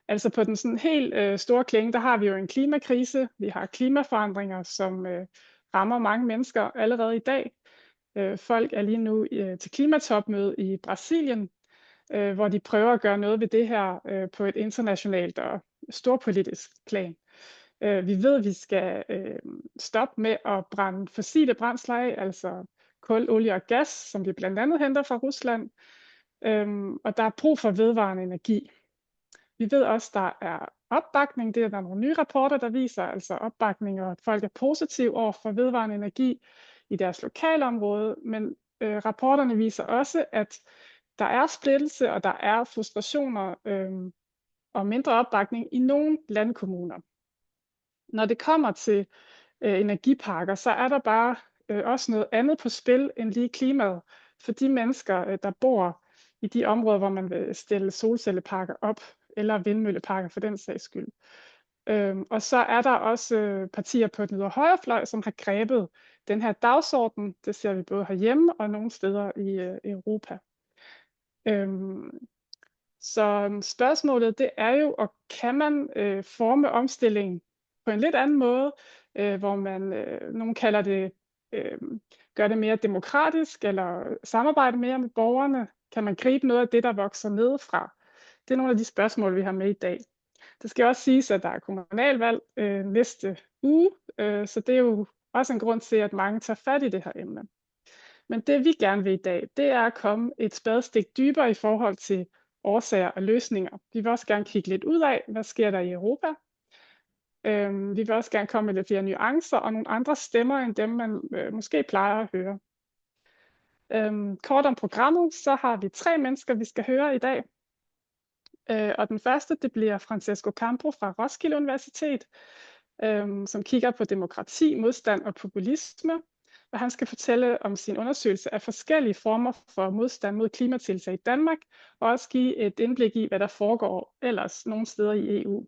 Altså på den sådan helt store klinge, der har vi jo en klimakrise. Vi har klimaforandringer, som rammer mange mennesker allerede i dag. Folk er lige nu til klimatopmøde i Brasilien, hvor de prøver at gøre noget ved det her på et internationalt og storpolitisk plan. Vi ved, at vi skal stoppe med at brænde fossile brændsler af, altså kul, olie og gas, som vi blandt andet henter fra Rusland. Og der er brug for vedvarende energi. Vi ved også, at der er opbakning. Det er der nogle nye rapporter, der viser, altså opbakning, og at folk er positive over for vedvarende energi i deres lokalområde. Men rapporterne viser også, at der er splittelse, og der er frustrationer og mindre opbakning i nogle landkommuner. Når det kommer til energiparker, så er der bare også noget andet på spil end lige klimaet. For de mennesker, der bor i de områder, hvor man vil stille solcelleparker op, eller vindmølleparker for den sags skyld. Og så er der også partier på den ydre højrefløj, som har grebet den her dagsorden. Det ser vi både herhjemme og nogle steder i Europa. Så spørgsmålet det er jo, og kan man forme omstillingen på en lidt anden måde, hvor man, nogen kalder det, gør det mere demokratisk, eller samarbejde mere med borgerne? Kan man gribe noget af det, der vokser nedefra? Det er nogle af de spørgsmål, vi har med i dag. Det skal også siges, at der er kommunalvalg næste uge, så det er jo også en grund til, at mange tager fat i det her emne. Men det vi gerne vil i dag, det er at komme et spadestik dybere i forhold til årsager og løsninger. Vi vil også gerne kigge lidt ud af, hvad sker der i Europa. Vi vil også gerne komme med lidt flere nuancer og nogle andre stemmer, end dem man måske plejer at høre. Kort om programmet, så har vi 3 mennesker, vi skal høre i dag. Og den første, det bliver Francesco Campo fra Roskilde Universitet, som kigger på demokrati, modstand og populisme. Og han skal fortælle om sin undersøgelse af forskellige former for modstand mod klimatiltag i Danmark, og også give et indblik i, hvad der foregår ellers nogle steder i EU.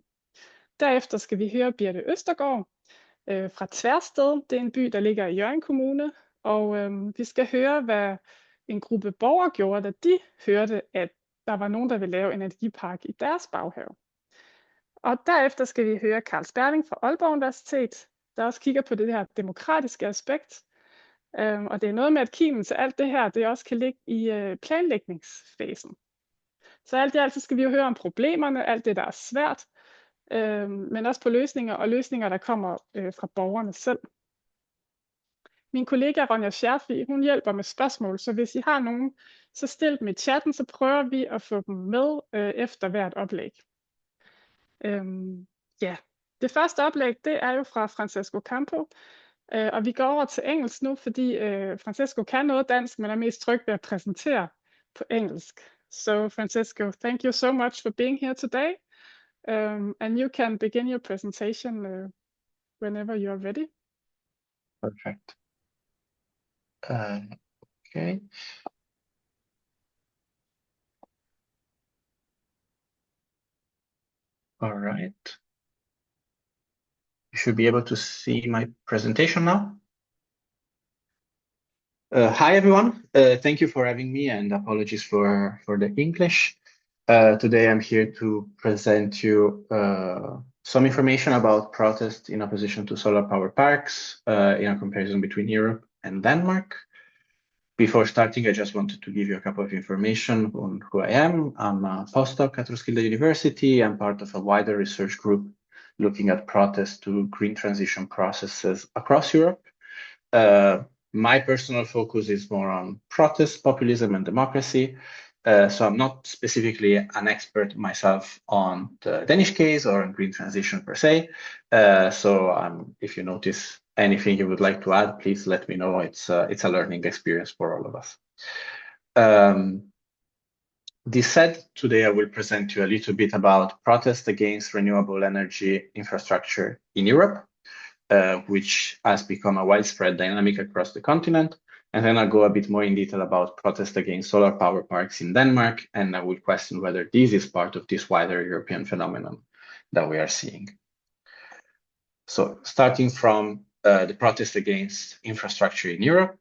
Derefter skal vi høre Birte Østergaard fra Tversted. Det er en by, der ligger i Hjørring Kommune, og vi skal høre, hvad en gruppe borgere gjorde, da de hørte, at der var nogen, der ville lave en energipark i deres baghave. Og derefter skal vi høre Carl Sperling fra Aalborg Universitet, der også kigger på det her demokratiske aspekt. Og det er noget med, at kimen til alt det her, det også kan ligge i planlægningsfasen. Så alt i alt så skal vi jo høre om problemerne, alt det, der er svært, men også på løsninger, og løsninger, der kommer fra borgerne selv. Min kollega Ronja Scherfi, hun hjælper med spørgsmål, så hvis I har nogen, så stil dem i chatten, så prøver vi at få dem med efter hvert oplæg. Ja, det første oplæg, det er jo fra Francesco Campo, og vi går over til engelsk nu, fordi Francesco kan noget dansk, men er mest tryg ved at præsentere på engelsk. So Francesco, thank you so much for being here today, and you can begin your presentation whenever you're ready. Perfect. Okay. All right. You should be able to see my presentation now. Hi, everyone. Thank you for having me, and apologies for the English. Today, I'm here to present you some information about protests in opposition to solar power parks in a comparison between Europe and Denmark. Before starting, I just wanted to give you a couple of information on who I am. I'm a postdoc at Roskilde University. I'm part of a wider research group looking at protests to green transition processes across Europe. My personal focus is more on protest, populism, and democracy. So I'm not specifically an expert myself on the Danish case or on green transition per se. If you notice anything you would like to add, please let me know. It's a learning experience for all of us. This said, today I will present you a little bit about protests against renewable energy infrastructure in Europe, which has become a widespread dynamic across the continent. And then I'll go a bit more in detail about protests against solar power parks in Denmark, and I will question whether this is part of this wider European phenomenon that we are seeing. So starting from the protest against infrastructure in Europe,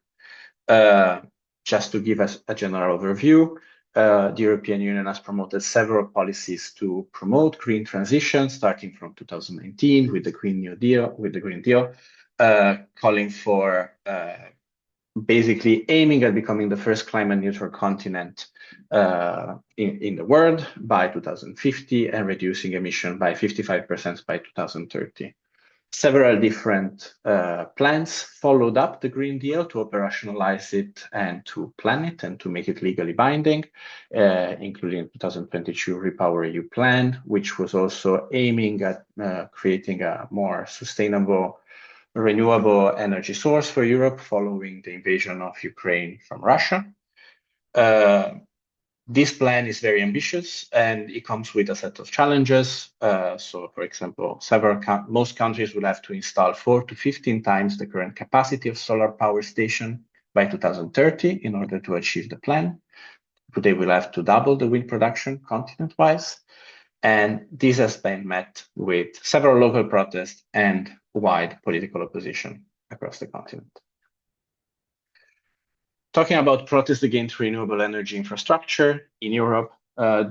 just to give us a general overview, the European Union has promoted several policies to promote green transition, starting from 2019 with the Green Deal, calling for basically aiming at becoming the first climate neutral continent in the world by 2050 and reducing emission by 55% by 2030. Several different plans followed up the Green Deal to operationalize it and to plan it and to make it legally binding, including the 2022 REPowerEU plan, which was also aiming at creating a more sustainable renewable energy source for Europe following the invasion of Ukraine from Russia. This plan is very ambitious and it comes with a set of challenges. So, for example, most countries will have to install 4 to 15 times the current capacity of solar power station by 2030 in order to achieve the plan. They will have to double the wind production continent-wise. And this has been met with several local protests and wide political opposition across the continent. Talking about protests against renewable energy infrastructure in Europe,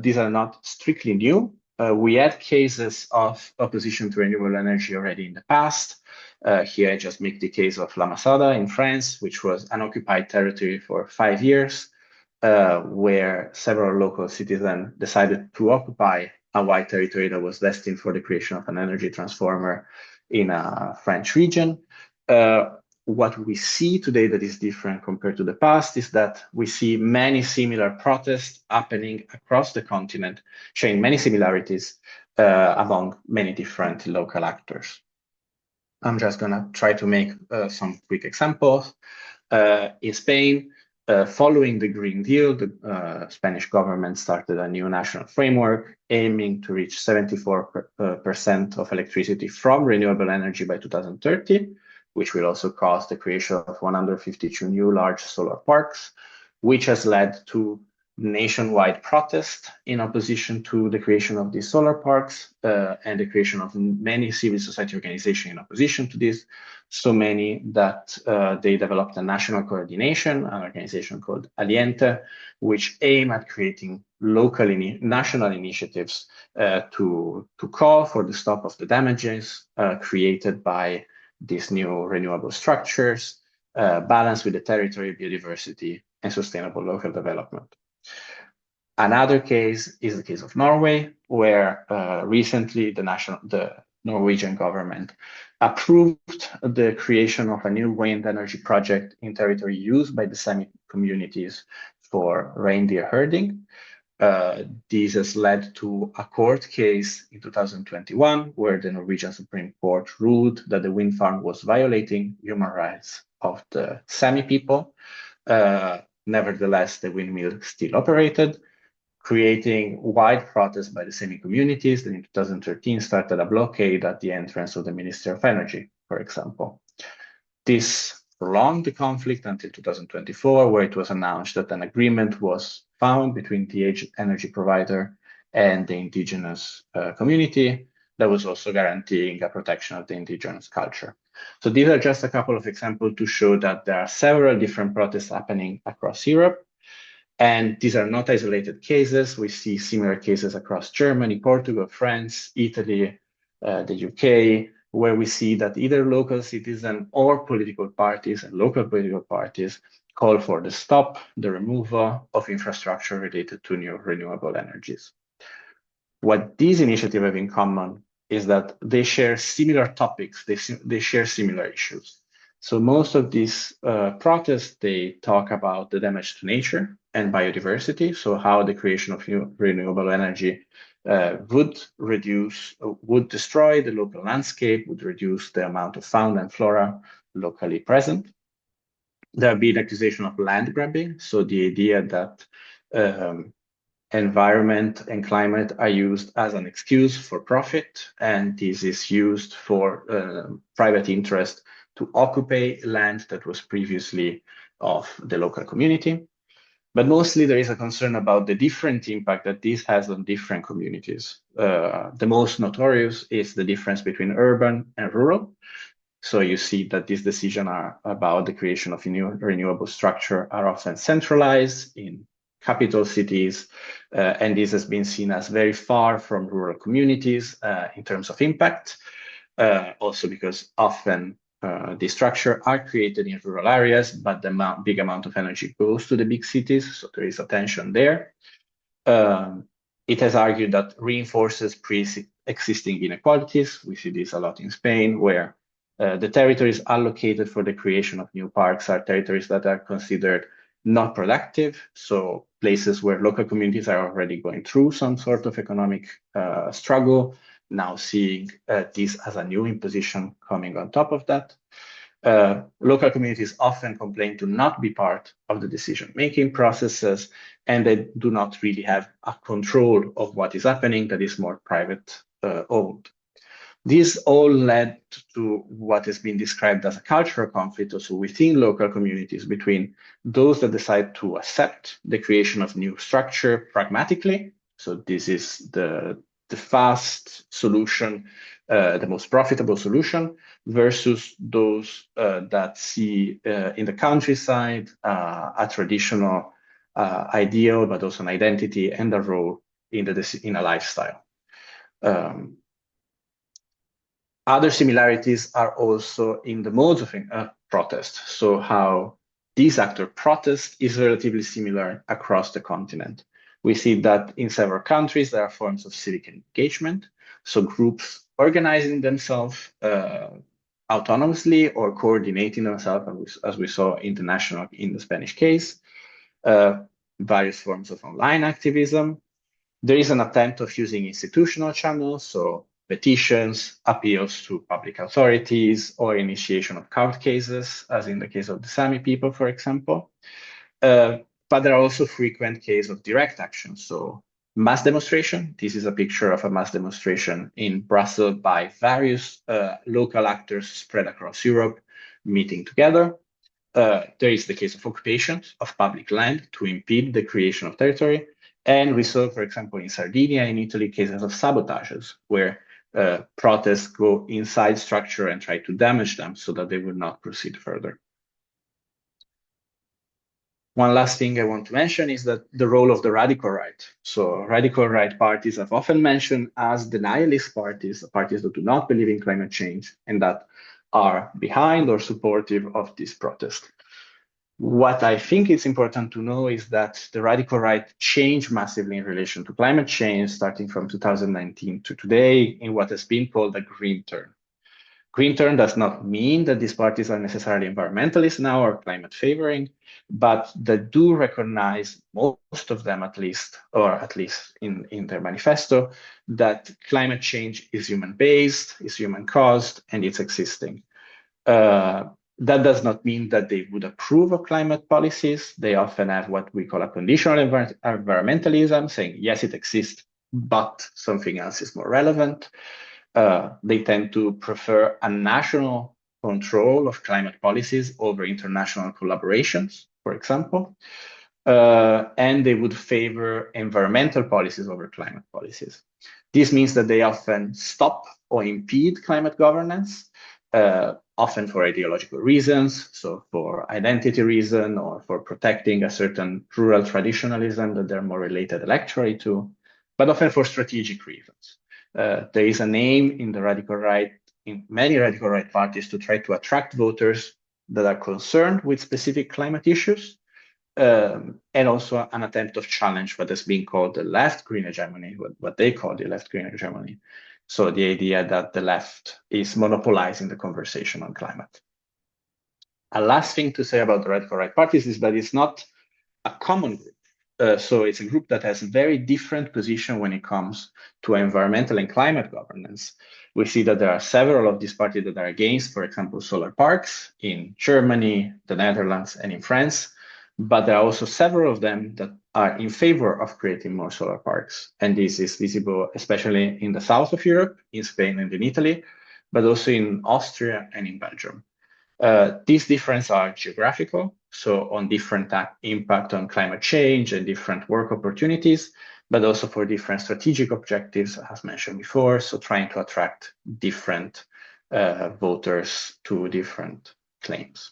these are not strictly new. We had cases of opposition to renewable energy already in the past. Here I just make the case of La Masada in France, which was an occupied territory for 5 years, where several local citizens decided to occupy a wide territory that was destined for the creation of an energy transformer in a French region. What we see today that is different compared to the past is that we see many similar protests happening across the continent, showing many similarities among many different local actors. I'm just going to try to make some quick examples. In Spain, following the Green Deal, the Spanish government started a new national framework aiming to reach 74% of electricity from renewable energy by 2030, which will also cause the creation of 152 new large solar parks, which has led to nationwide protest in opposition to the creation of these solar parks and the creation of many civil society organizations in opposition to this, so many that they developed a national coordination, an organization called Aliente, which aim at creating national initiatives to call for the stop of the damages created by these new renewable structures, balance with the territory, biodiversity, and sustainable local development. Another case is the case of Norway, where recently the Norwegian government approved the creation of a new wind energy project in territory used by the Sami communities for reindeer herding. This has led to a court case in 2021, where the Norwegian Supreme Court ruled that the wind farm was violating human rights of the Sami people. Nevertheless, the windmill still operated, creating wide protests by the Sami communities that in 2013 started a blockade at the entrance of the Ministry of Energy, for example. This prolonged the conflict until 2024, where it was announced that an agreement was found between the energy provider and the indigenous community that was also guaranteeing a protection of the indigenous culture. So these are just a couple of examples to show that there are several different protests happening across Europe. And these are not isolated cases. We see similar cases across Germany, Portugal, France, Italy, the UK, where we see that either local citizens or political parties and local political parties call for the removal of infrastructure related to new renewable energies. What these initiatives have in common is that they share similar topics, they share similar issues. So most of these protests, they talk about the damage to nature and biodiversity, so how the creation of new renewable energy would destroy the local landscape, would reduce the amount of fauna and flora locally present. There have been accusations of land grabbing, so the idea that environment and climate are used as an excuse for profit, and this is used for private interest to occupy land that was previously of the local community. But mostly there is a concern about the different impact that this has on different communities. The most notorious is the difference between urban and rural. So you see that these decisions are about the creation of a new renewable structure are often centralized in capital cities, and this has been seen as very far from rural communities in terms of impact, also because often the structure are created in rural areas, but the big amount of energy goes to the big cities, so there is a tension there. It has argued that reinforces pre-existing inequalities. We see this a lot in Spain, where the territories allocated for the creation of new parks are territories that are considered not productive, so places where local communities are already going through some sort of economic struggle, now seeing this as a new imposition coming on top of that. Local communities often complain to not be part of the decision-making processes, and they do not really have a control of what is happening that is more private owned. This all led to what has been described as a cultural conflict also within local communities between those that decide to accept the creation of new structure pragmatically. So this is the fast solution, the most profitable solution, versus those that see in the countryside a traditional ideal, but also an identity and a role in a lifestyle. Other similarities are also in the modes of protest. So how these actors protest is relatively similar across the continent. We see that in several countries, there are forms of civic engagement. So groups organizing themselves autonomously or coordinating themselves, as we saw international in the Spanish case, various forms of online activism. There is an attempt of using institutional channels, so petitions, appeals to public authorities, or initiation of court cases, as in the case of the Sami people, for example. But there are also frequent cases of direct action. So mass demonstration, this is a picture of a mass demonstration in Brussels by various local actors spread across Europe meeting together. There is the case of occupation of public land to impede the creation of territory. And we saw, for example, in Sardinia, in Italy, cases of sabotages, where protests go inside structure and try to damage them so that they will not proceed further. One last thing I want to mention is that the role of the radical right. So radical right parties are often mentioned as denialist parties, parties that do not believe in climate change and that are behind or supportive of this protest. What I think is important to know is that the radical right changed massively in relation to climate change, starting from 2019 to today, in what has been called a green turn. Green turn does not mean that these parties are necessarily environmentalists now or climate favoring, but they do recognize, most of them at least, or at least in their manifesto, that climate change is human-based, is human-caused, and it's existing. That does not mean that they would approve of climate policies. They often have what we call a conditional environmentalism, saying, yes, it exists, but something else is more relevant. They tend to prefer a national control of climate policies over international collaborations, for example. And they would favor environmental policies over climate policies. This means that they often stop or impede climate governance, often for ideological reasons, so for identity reason or for protecting a certain rural traditionalism that they're more related electorally to, but often for strategic reasons. There is a name in the radical right, in many radical right parties, to try to attract voters that are concerned with specific climate issues, and also an attempt of challenge what has been called the left green hegemony, what they call the left green hegemony. So the idea that the left is monopolizing the conversation on climate. A last thing to say about the radical right parties is that it's not a common group. So it's a group that has a very different position when it comes to environmental and climate governance. We see that there are several of these parties that are against, for example, solar parks in Germany, the Netherlands, and in France. But there are also several of them that are in favor of creating more solar parks. And this is visible especially in the south of Europe, in Spain and in Italy, but also in Austria and in Belgium. These differences are geographical, so on different impact on climate change and different work opportunities, but also for different strategic objectives, as mentioned before, so trying to attract different voters to different claims.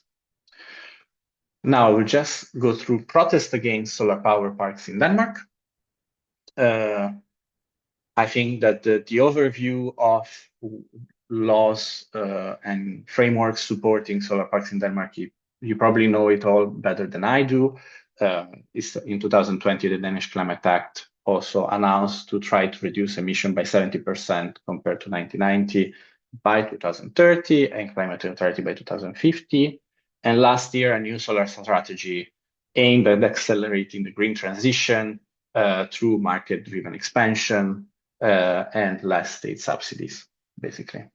Now we'll just go through protests against solar power parks in Denmark. I think that the overview of laws and frameworks supporting solar parks in Denmark, you probably know it all better than I do. It's in 2020, the Danish Climate Act also announced to try to reduce emission by 70% compared to 1990 by 2030 and climate neutrality by 2050. And last year, a new solar strategy aimed at accelerating the green transition through market-driven expansion and less state subsidies, basically.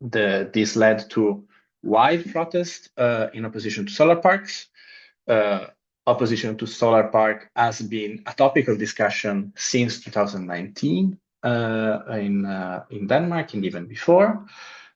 This led to wide protest in opposition to solar parks. Opposition to solar park has been a topic of discussion since 2019 in Denmark and even before,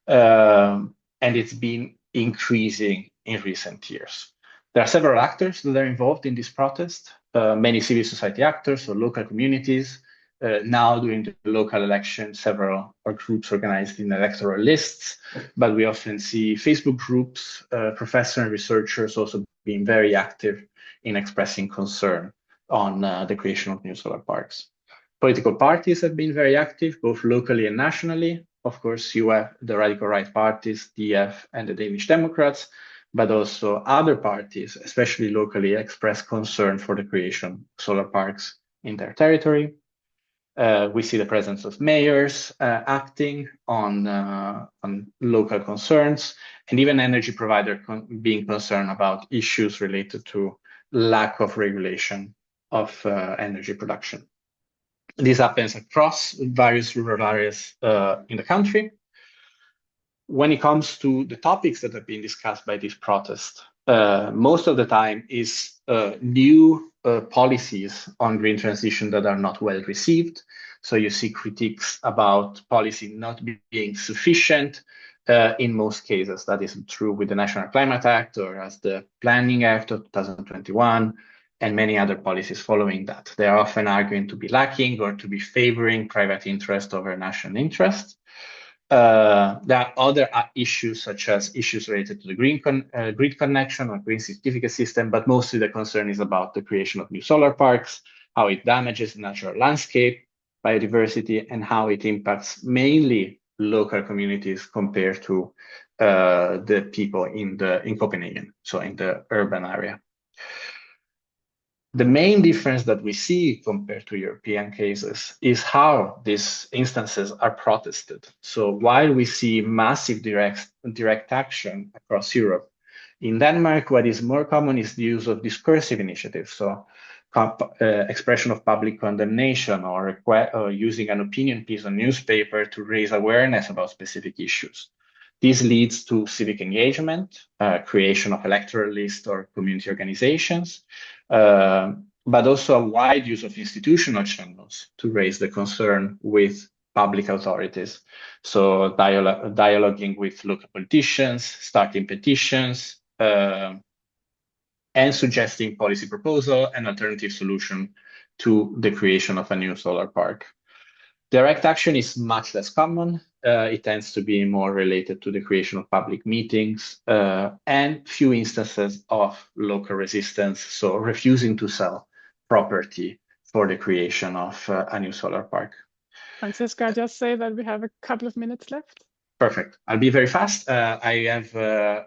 and it's been increasing in recent years. There are several actors that are involved in this protest, many civil society actors or local communities. Now during the local election, several groups organized in electoral lists, but we often see Facebook groups, professors and researchers also being very active in expressing concern on the creation of new solar parks. Political parties have been very active, both locally and nationally. Of course, you have the radical right parties, DF and the Danish Democrats, but also other parties, especially locally, express concern for the creation of solar parks in their territory. We see the presence of mayors acting on local concerns, and even energy providers being concerned about issues related to lack of regulation of energy production. This happens across various rural areas in the country. When it comes to the topics that have been discussed by this protest, most of the time is new policies on green transition that are not well received. So you see critiques about policy not being sufficient. In most cases, that is true with the National Climate Act or as the Planning Act of 2021 and many other policies following that. They are often arguing to be lacking or to be favoring private interest over national interest. There are other issues, such as issues related to the grid connection or green certificate system, but mostly the concern is about the creation of new solar parks, how it damages the natural landscape, biodiversity, and how it impacts mainly local communities compared to the people in Copenhagen, so in the urban area. The main difference that we see compared to European cases is how these instances are protested. So while we see massive direct action across Europe, in Denmark, what is more common is the use of discursive initiatives. So expression of public condemnation or using an opinion piece on newspaper to raise awareness about specific issues. This leads to civic engagement, creation of electoral lists or community organizations, but also a wide use of institutional channels to raise the concern with public authorities. So dialoguing with local politicians, starting petitions, and suggesting policy proposal and alternative solution to the creation of a new solar park. Direct action is much less common. It tends to be more related to the creation of public meetings and few instances of local resistance, so refusing to sell property for the creation of a new solar park. Francesco, I just say that we have a couple of minutes left. Perfect. I'll be very fast. I have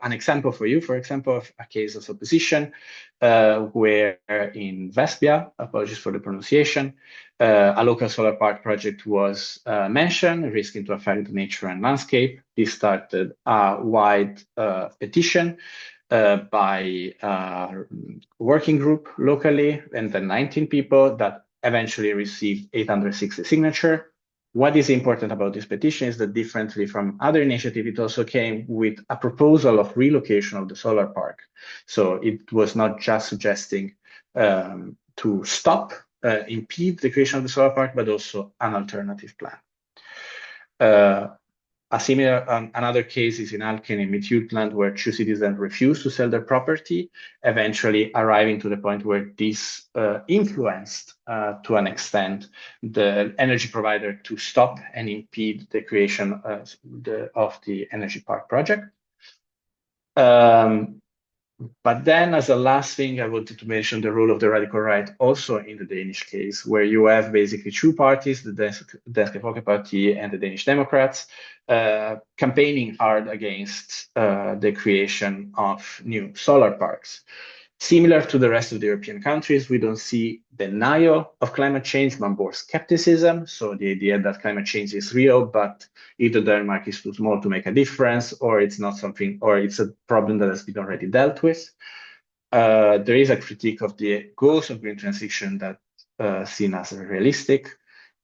an example for you, for example, of a case of opposition where in Vespia, apologies for the pronunciation, a local solar park project was mentioned, risking to affect nature and landscape. This started a wide petition by a working group locally, and then 19 people that eventually received 860 signatures. What is important about this petition is that differently from other initiatives, it also came with a proposal of relocation of the solar park. So it was not just suggesting to stop, impede the creation of the solar park, but also an alternative plan. Another case is in Alken in Midtjylland, where two citizens refused to sell their property, eventually arriving to the point where this influenced, to an extent, the energy provider to stop and impede the creation of the energy park project. But then, as a last thing, I wanted to mention the role of the radical right also in the Danish case, where you have basically two parties, the Dansk Folkeparti and the Danish Democrats, campaigning hard against the creation of new solar parks. Similar to the rest of the European countries, we don't see denial of climate change, but more skepticism. So the idea that climate change is real, but either Denmark is too small to make a difference, or it's not something, or it's a problem that has been already dealt with. There is a critique of the goals of green transition that seen as realistic,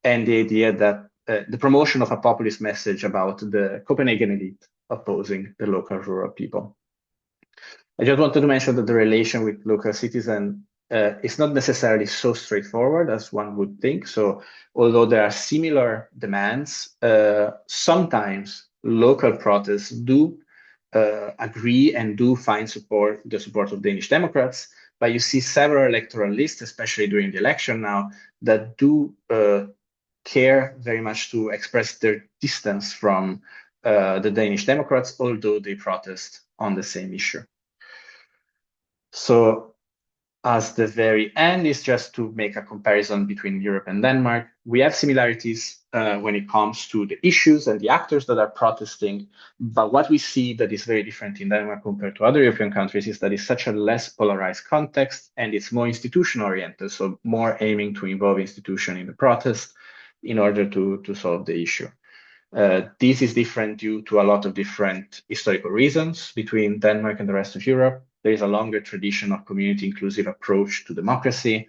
and the idea that the promotion of a populist message about the Copenhagen elite opposing the local rural people. I just wanted to mention that the relation with local citizen is not necessarily so straightforward as one would think. So although there are similar demands, sometimes local protests do agree and do find the support of Danish Democrats, but you see several electoral lists, especially during the election now, that do care very much to express their distance from the Danish Democrats, although they protest on the same issue. So as the very end is just to make a comparison between Europe and Denmark. We have similarities when it comes to the issues and the actors that are protesting. But what we see that is very different in Denmark compared to other European countries is that it's such a less polarized context and it's more institution oriented. So more aiming to involve institution in the protest in order to solve the issue. This is different due to a lot of different historical reasons between Denmark and the rest of Europe. There is a longer tradition of community-inclusive approach to democracy.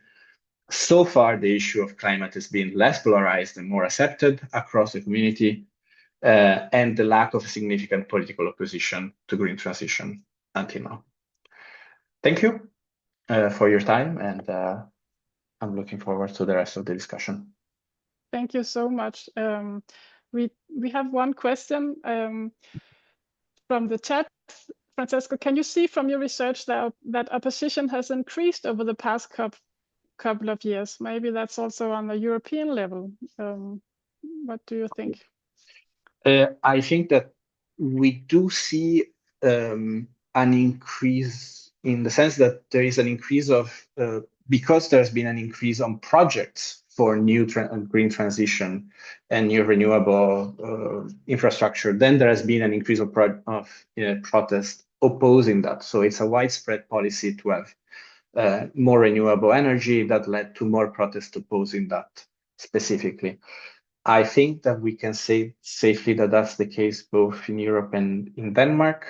So far, the issue of climate has been less polarized and more accepted across the community, and the lack of significant political opposition to green transition until now. Thank you for your time, and I'm looking forward to the rest of the discussion. Thank you so much. We have one question from the chat. Francesco, can you see from your research that opposition has increased over the past couple of years? Maybe that's also on the European level. What do you think? I think that we do see an increase in the sense that there is an increase of, because there's been an increase on projects for new green transition and new renewable infrastructure, then there has been an increase of protest opposing that. So it's a widespread policy to have more renewable energy that led to more protests opposing that specifically. I think that we can say safely that that's the case both in Europe and in Denmark,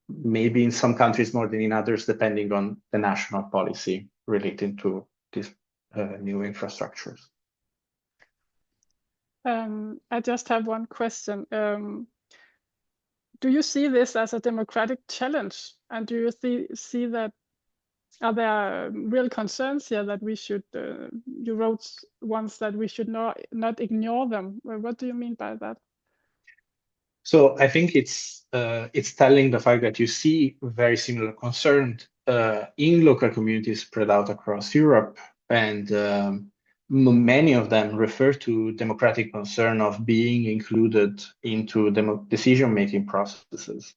maybe in some countries more than in others, depending on the national policy relating to these new infrastructures. I just have one question. Do you see this as a democratic challenge? And do you see that, are there real concerns here that we should, you wrote once that we should not ignore them? What do you mean by that? So I think it's telling the fact that you see very similar concerns in local communities spread out across Europe, and many of them refer to democratic concern of being included into decision-making processes.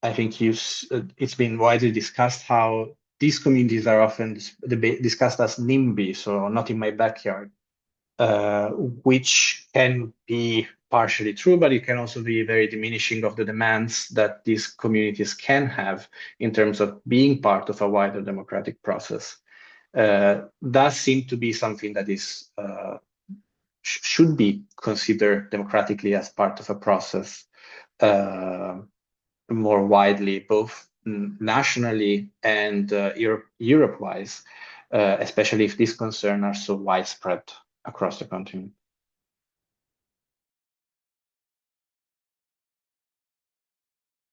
I think it's been widely discussed how these communities are often discussed as NIMBY, so not in my backyard, which can be partially true, but it can also be very diminishing of the demands that these communities can have in terms of being part of a wider democratic process. That seems to be something that is should be considered democratically as part of a process more widely, both nationally and Europe-wise, especially if these concerns are so widespread across the continent.